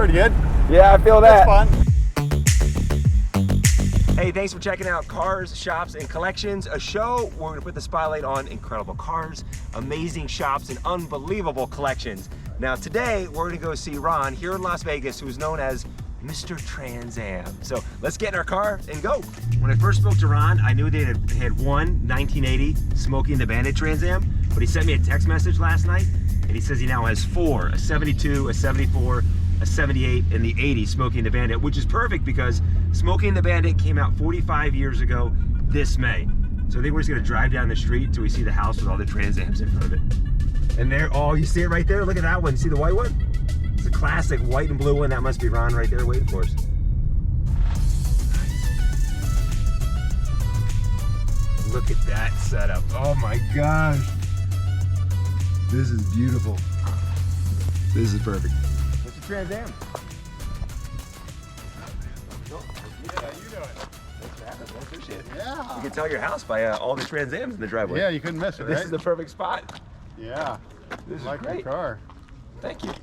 pretty good. Yeah, I feel that. That's fun. Hey, thanks for checking out Cars, Shops, and Collections, a show where we're gonna put the spotlight on incredible cars, amazing shops, and unbelievable collections. Now today, we're gonna go see Ron here in Las Vegas, who's known as Mr. Trans Am. So let's get in our car and go. When I first spoke to Ron, I knew they had one 1980 Smoking the Bandit Trans Am, but he sent me a text message last night, and he says he now has four, a 72, a 74, a 78, and the 80 Smoking the Bandit, which is perfect because Smoking the Bandit came out 45 years ago this May. So I think we're just gonna drive down the street until we see the house with all the Trans Ams in front of it. And there, oh, you see it right there? Look at that one. See the white one? It's a classic white and blue one. That must be Ron right there waiting for us. Look at that setup. Oh my gosh. This is beautiful. This is perfect. What's the Trans Am? Yeah, you know it. Thanks for having us, man. Appreciate it. Yeah. You can tell your house by all the Trans Ams in the driveway. Yeah, you couldn't miss it, right? This is the perfect spot. Yeah. This is like great. the car. Thank you.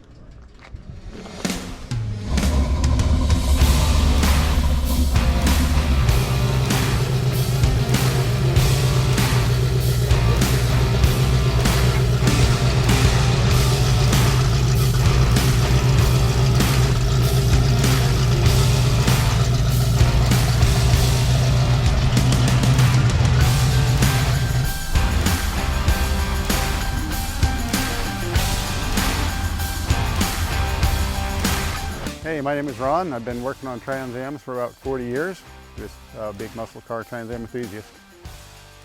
Hey, my name is Ron. I've been working on Trans Ams for about 40 years. Just a big muscle car Trans Am enthusiast.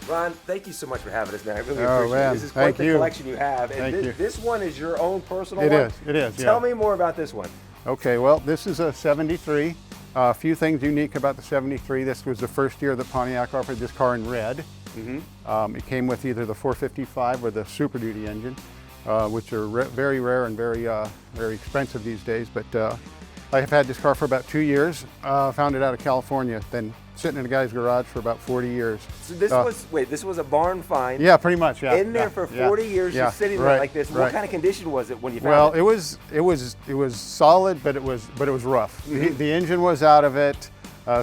Ron, thank you so much for having us, man. I really Oh, appreciate man. it. This is quite Thank the you. collection you have. And Thank you. this one is your own personal It one? is, yeah. Tell me more about this one. Okay, well, this is a 73. A few things unique about the 73. This was the first year that Pontiac offered this car in red. It came with either the 455 or the Super Duty engine, which are very rare and very expensive these days. But I have had this car for about 2 years. Found it out of California, then sitting in a guy's garage for about 40 years. So this this was a barn find. Yeah, pretty much, yeah. In there for 40 years, just sitting there like this. What kind of condition was it when you found it? Well, it was solid, but it was rough. The engine was out of it.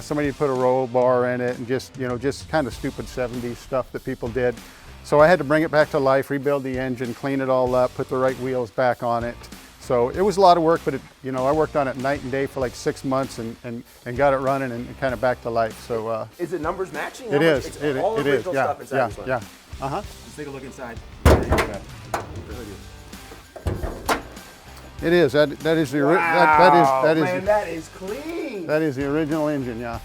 Somebody put a roll bar in it, and just kind of stupid 70s stuff that people did. So I had to bring it back to life, rebuild the engine, clean it all up, put the right wheels back on it. So it was a lot of work, but I worked on it night and day for like 6 months and got it running and kind of back to life. So is it numbers matching? It is. It's all original stuff inside this one. Yeah. Let's take a look inside. It is. That is the Man, that is clean. That is the original engine. Yeah.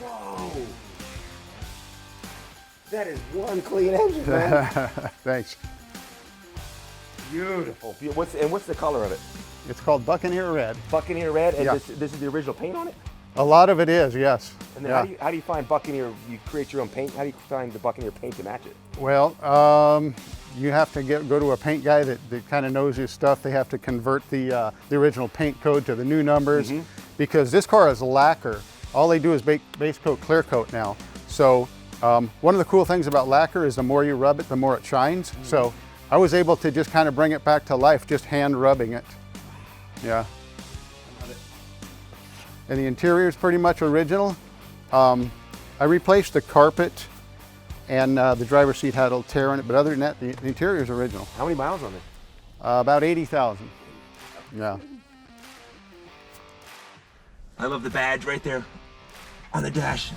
Whoa. That is one clean engine, man. Thanks. Beautiful. What's the color of it? It's called Buccaneer Red. Buccaneer Red, and Yeah. this is the original paint on it? A lot of it is, yes. And then how do you find Buccaneer? You create your own paint. How do you find the Buccaneer paint to match it? Well, you have to go to a paint guy that kind of knows his stuff. They have to convert the original paint code to the new numbers because this car is lacquer. All they do is base coat, clear coat now. So one of the cool things about lacquer is the more you rub it, the more it shines. So I was able to just kind of bring it back to life, just hand rubbing it. Yeah. And the interior is pretty much original. I replaced the carpet and the driver's seat had a little tear in it, but other than that, the interior is original. How many miles on it? About 80,000. Yeah. I love the badge right there on the dash.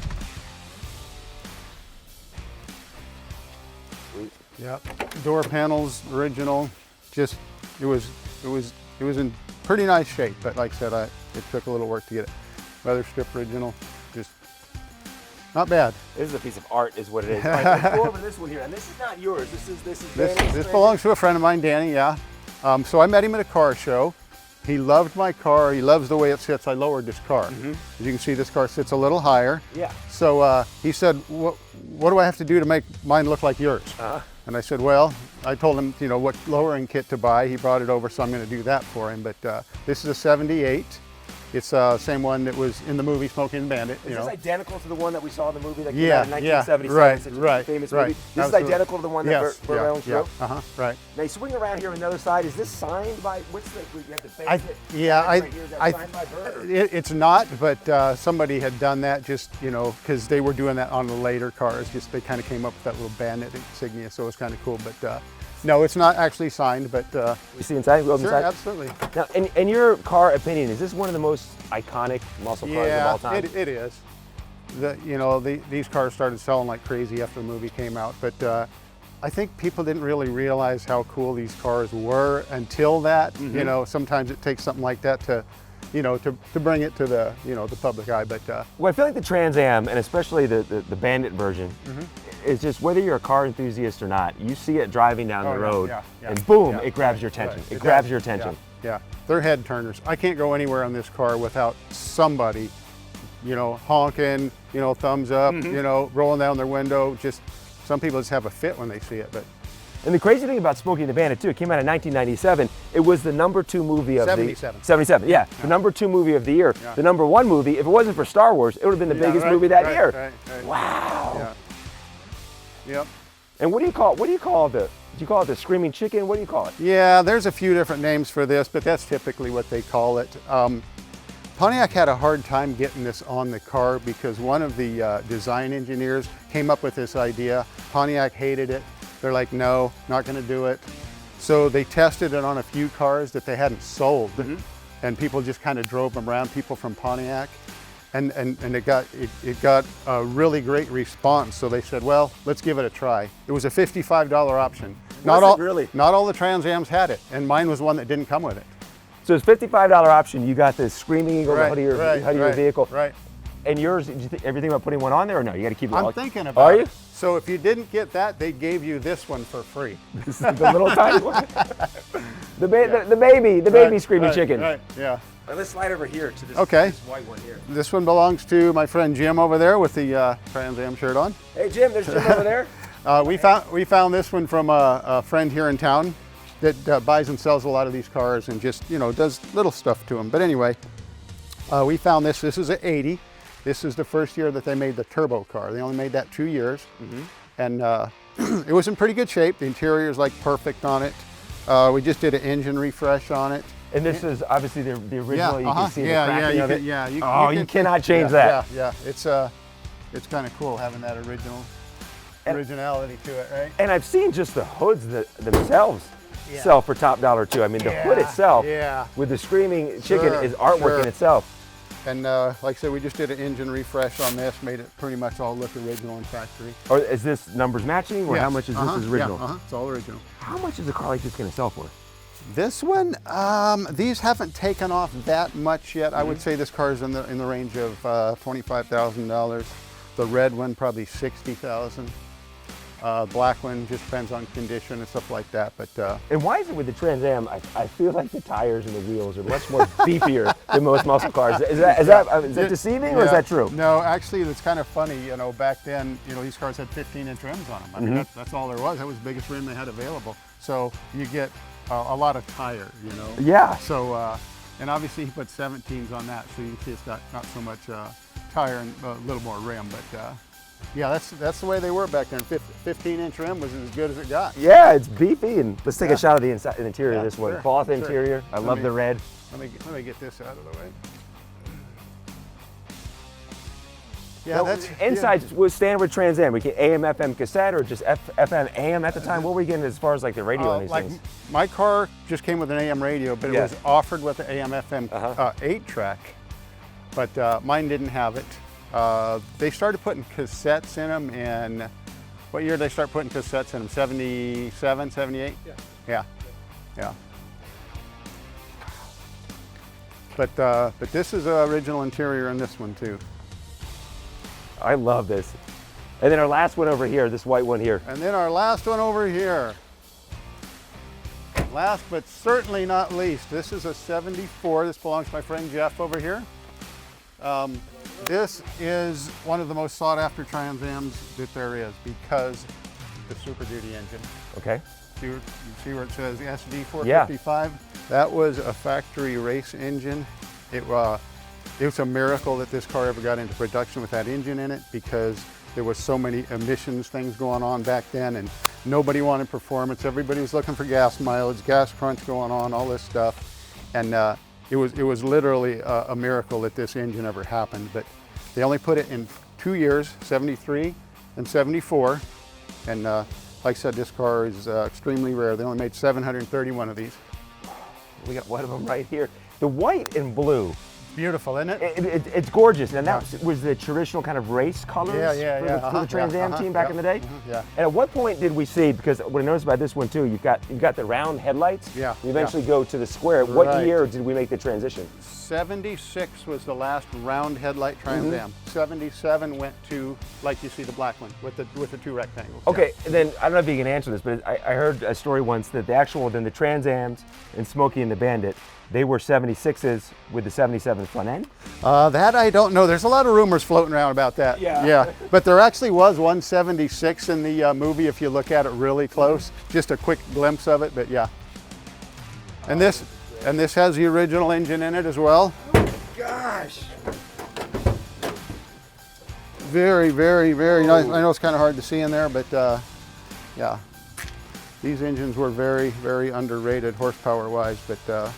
Sweet. Yep. Door panels original. Just it was in pretty nice shape, but like I said, it took a little work to get it. Weather strip original. Just not bad. This is a piece of art, is what it is. All right, let's go over this one here, and this is not yours. This belongs to a friend of mine, Danny. Yeah. So I met him at a car show. He loved my car. He loves the way it sits. I lowered this car. As you can see, this car sits a little higher. Yeah. So he said, "What do I have to do to make mine look like yours?" And I said, well, I told him, what lowering kit to buy. He brought it over, so I'm going to do that for him. But this is a 78. It's same one that was in the movie Smokey and the Bandit. Is this identical to the one that we saw in the movie that came Yeah, out in yeah, 1977? Such a right, famous right. movie. This is Absolutely. identical to the one that Yes, Burt Reynolds wrote? right. Now you swing around here on the other side. Is this signed by, what's the, you have the face I, that yeah, right here, is that I, signed by Burt, or? it's not, but somebody had done that just, you know, because they were doing that on the later cars. Just they kind of came up with that little Bandit insignia, so it was kind of cool. But no, it's not actually signed, but You see inside? Go sure, inside? absolutely. Now, in your car opinion, is this one of the most iconic muscle cars of all time? It is. You know, these cars started selling like crazy after the movie came out, but I think people didn't really realize how cool these cars were until that. You know, sometimes it takes something like that to, you know, to bring it to the, you know, the public eye. But well, I feel like the Trans Am, and especially the Bandit version, is just whether you're a car enthusiast or not, you see it driving down the road, and boom, it grabs your attention. It grabs your attention. Yeah, they're head turners. I can't go anywhere on this car without somebody, you know, honking, you know, thumbs up, you know, rolling down their window. Just some people just have a fit when they see it. But And the crazy thing about Smokey and the Bandit too, it came out in 1997. It was the #2 movie of 77. the 77. Yeah, the #2 movie of the year. Yeah. The #1 movie. If it wasn't for Star Wars, it would have been the biggest movie that year. Right. Wow. Yeah. Yep. And what do you call the? Do you call it the Screaming Chicken? What do you call it? Yeah, there's a few different names for this, but that's typically what they call it. Pontiac had a hard time getting this on the car because one of the design engineers came up with this idea. Pontiac hated it. They're like, no, not going to do it. So they tested it on a few cars that they hadn't sold, and people just kind of drove them around, people from Pontiac. And it got a really great response. So they said, well, let's give it a try. It was a $55 option. Not all the Trans Ams had it, and mine was one that didn't come with it. So it's $55 option. You got this Screaming Eagle, the hood of your vehicle. Right. And yours, did you think everything about putting one on there, or no? You got to keep it. I'm thinking about it. Are you? So if you didn't get that, they gave you this one for free. This is the little tiny one. The baby Screaming Chicken. Right. Yeah. Let's slide over here to this, Okay. this white one here. This one belongs to my friend Jim over there with the Trans Am shirt on. Hey Jim, there's Jim over there. We found this one from a friend here in town that buys and sells a lot of these cars and just, you know, does little stuff to them. But anyway, we found this. This is an 80. This is the first year that they made the turbo car. They only made that 2 years. And it was in pretty good shape. The interior is like perfect on it. We just did an engine refresh on it. And this is obviously the original. You can see the cracking of it. You cannot change that. Yeah. It's kind of cool having that originality to it, right? And I've seen just the hoods themselves sell for top dollar too. I mean, the hood itself with the Screaming Chicken is artwork in itself. And like I said, we just did an engine refresh on this, made it pretty much all look original in factory. Or is this numbers matching, or how much is this original? Yeah, it's all original. How much is a car like this going to sell for? This one, these haven't taken off that much yet. I would say this car is in the range of $25,000. The red one probably $60,000. Black one just depends on condition and stuff like that. But and why is it with the Trans Am? I feel like the tires and the wheels are much more beefier than most muscle cars. Is that deceiving, or is that true? No, actually, it's kind of funny. You know, back then, you know, these cars had 15-inch rims on them. I mean, that's all there was. That was the biggest rim they had available. So you get a lot of tire, you know. Yeah. So, and obviously he put 17s on that, so you can see it's got not so much tire and a little more rim, but yeah, that's the way they were back then. 15-inch rim was as good as it got. Yeah, it's beefy. And let's take a shot of the interior of this one. Cloth interior. I love the red. Let me get this out of the way. Yeah, now, that's inside was standard Trans Am. We get AM, FM cassette, or just FM, AM at the time. What were we getting as far as like the radio and these things? My car just came with an AM radio, but it was offered with the AM, FM 8-track, but mine didn't have it. They started putting cassettes in them in, what year did they start putting cassettes in them? 77, 78? Yeah. But this is the original interior in this one too. I love this. And then our last one over here, this white one here. And then our last one over here. Last but certainly not least, this is a 74. This belongs to my friend Jeff over here. This is one of the most sought after Trans Ams that there is because the Super Duty engine. Okay. You see where it says SD 455? Yeah. That was a factory race engine. it was a miracle that this car ever got into production with that engine in it, because there was so many emissions things going on back then, and nobody wanted performance. Everybody was looking for gas mileage, gas crunch going on, all this stuff. And it was literally a miracle that this engine ever happened. But they only put it in 2 years, 73 and 74. And like I said, this car is extremely rare. They only made 731 of these. We got one of them right here. The white and blue. Beautiful, isn't it? It's gorgeous. And that was the traditional kind of race colors for the Trans Am team back in the day? Yeah. And at what point did we see, because what I noticed about this one too, you've got the round headlights. Yeah. You eventually go to the square. Right. What year did we make the transition? 76 was the last round headlight Trans Am. 77 went to, like you see the black one, with the two rectangles. Okay, and then I don't know if you can answer this, but I heard a story once that the Trans Ams and Smokey and the Bandit, they were 76s with the 77 front end? That I don't know. There's a lot of rumors floating around about that. Yeah. But there actually was 176 in the movie if you look at it really close. Just a quick glimpse of it, but yeah. And this has the original engine in it as well. Gosh! Very, very, very nice. I know it's kind of hard to see in there, but yeah. These engines were very, very underrated horsepower-wise, but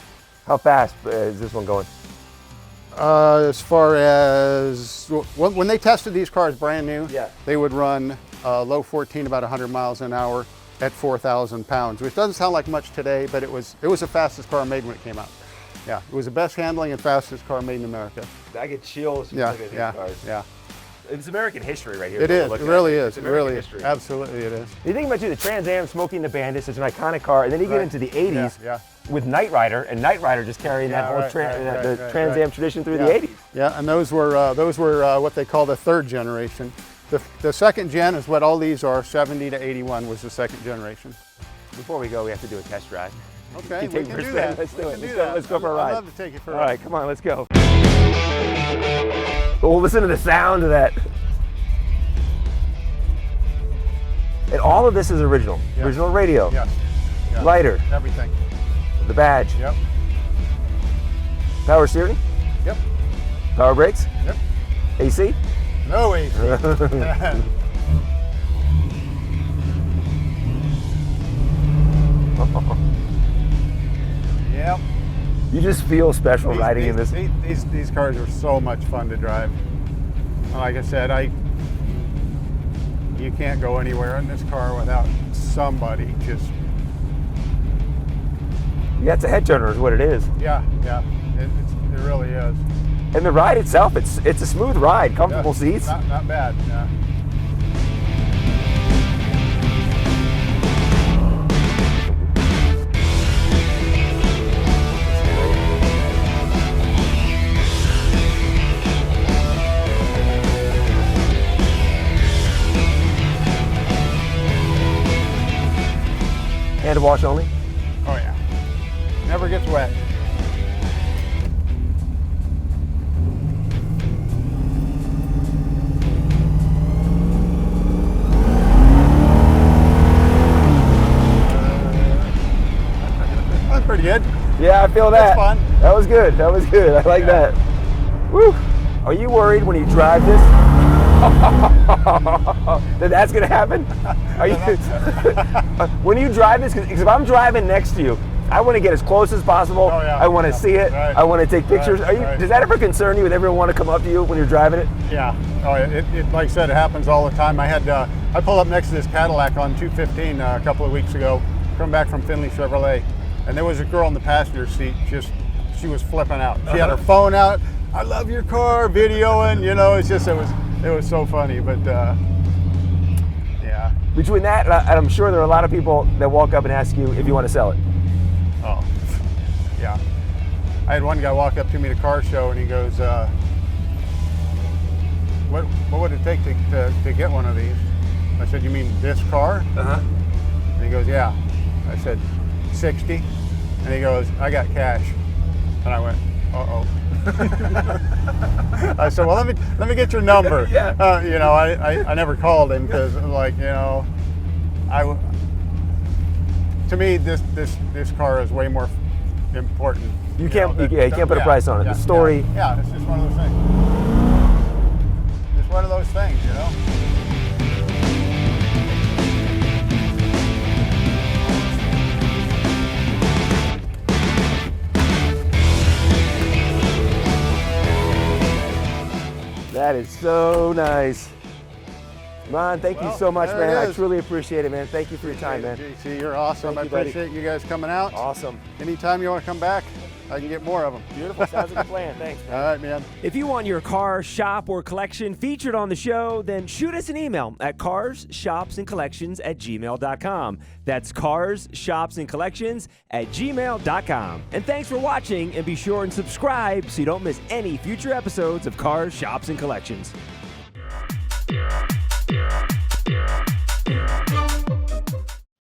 How fast is this one going? as far as when they tested these cars brand new, they would run low 14 about 100 miles an hour at 4,000 pounds, which doesn't sound like much today, but it was the fastest car made when it came out. Yeah, it was the best handling and fastest car made in America. I get chills when I look at these cars. Yeah. It's American history right here. It is. It really is. It really is. History. Absolutely, it is. You think about the Trans Am, Smokey and the Bandit, it's an iconic car, and then you get into the 80s with Knight Rider, and Knight Rider just carrying that whole Trans Am tradition through the 80s. Yeah, and those were what they call the third generation. The second gen is what all these are. 70 to 81 was the second generation. Before we go, we have to do a test drive. Okay, we can do that. Let's do it. Let's Let's go for a ride. I'd love to take you for a ride. All right, come on, let's go. Oh, listen to the sound of that. And all of this is original. Yes. Original radio. Yes. Yes. Lighter. Everything. The badge. Yep. Power steering. Yep. Power brakes. Yep. AC. No AC. Yep. You just feel special riding in this. These cars are so much fun to drive. Like I said, you can't go anywhere in this car without somebody just. Yeah, it's a head turner is what it is. Yeah, it really is. And the ride itself, it's a smooth ride, comfortable seats. Not bad. Yeah. Hand wash only? Oh yeah. Never gets wet. That's pretty good. Yeah, I feel that. That's fun. That was good. That was good. I like that. Woo. Are you worried when you drive this that that's going to happen? Are you? When you drive this, because if I'm driving next to you, I want to get as close as possible. Oh, yeah. I want to see it. Right. I want to take pictures. Right. Does that ever concern you? Would everyone want to come up to you when you're driving it? Yeah. Oh, it like I said, it happens all the time. I pulled up next to this Cadillac on 215 a couple of weeks ago, coming back from Findlay Chevrolet, and there was a girl in the passenger seat. She was flipping out. She had her phone out. I love your car, videoing. You know, it was so funny. But yeah. Between that, and I'm sure there are a lot of people that walk up and ask you if you want to sell it. Oh, yeah. I had one guy walk up to me at a car show and he goes, what would it take to get one of these? I said, you mean this car? Uh-huh. And he goes, yeah. I said, 60. And he goes, I got cash. And I went, uh-oh. I said, well, let me get your number. Yeah. You know, I never called him because, like, you know, to me, this car is way more important. You can't put a price on it. The story. Yeah, it's just one of those things. Just one of those things, you know. That is so nice. Ron, thank you so much, man. I truly appreciate it, man. Thank you for your time, man. JC, you're awesome. Thank you, I appreciate you guys coming out. Awesome. Anytime you want to come back, I can get more of them. Beautiful. Sounds like a plan. Thanks, man. All right, man. If you want your car, shop, or collection featured on the show, then shoot us an email at carshopsandcollections@gmail.com. That's carshopsandcollections@gmail.com. And thanks for watching, and be sure and subscribe so you don't miss any future episodes of Cars, Shops, and Collections.